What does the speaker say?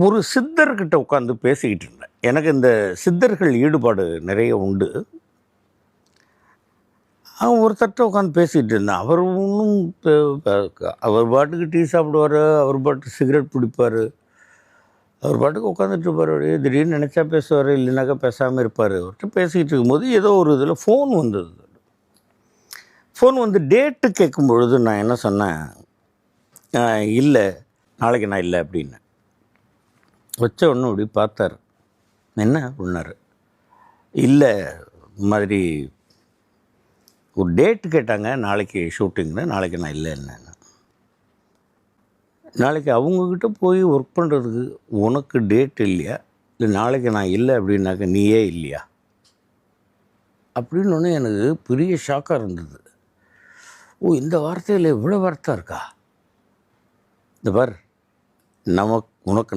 ஒரு சித்தர்கிட்ட உட்காந்து பேசிக்கிட்டு இருந்தேன். எனக்கு இந்த சித்தர்கள் ஈடுபாடு நிறைய உண்டு. ஒருத்தர்ட்ட உட்காந்து பேசிகிட்டு இருந்தேன். அவர் ஒன்றும் அவர் பாட்டுக்கு டீ சாப்பிடுவார், அவர் பாட்டுக்கு சிகரெட் பிடிப்பார், அவர் பாட்டுக்கு உட்காந்துட்டு இருப்பார். அப்படியே திடீர்னு நினச்சா பேசுவார், இல்லைனாக்கா பேசாமல் இருப்பார். அவர்கிட்ட பேசிக்கிட்டு இருக்கும்போது ஏதோ ஒரு இதில் ஃபோன் வந்தது. ஃபோன் வந்து டேட்டு கேட்கும் பொழுது நான் என்ன சொன்னேன், இல்லை நாளைக்கு நான் இல்லை அப்படின்னேன். வச்ச ஒன்று அப்படி பார்த்தார். என்ன அப்படின்னாரு. இல்லை இந்த மாதிரி ஒரு டேட்டு கேட்டாங்க, நாளைக்கு ஷூட்டிங்னு, நாளைக்கு நான் இல்லை என்ன. நாளைக்கு அவங்கக்கிட்ட போய் ஒர்க் பண்ணுறதுக்கு உனக்கு டேட் இல்லையா, இல்லை நாளைக்கு நான் இல்லை அப்படின்னாக்க நீயே இல்லையா அப்படின்னு ஒன்று எனக்கு பெரிய ஷாக்காக இருந்தது. இந்த வார்த்தையில் இவ்வளோ வார்த்தை இருக்கா? இந்த பார், உனக்கு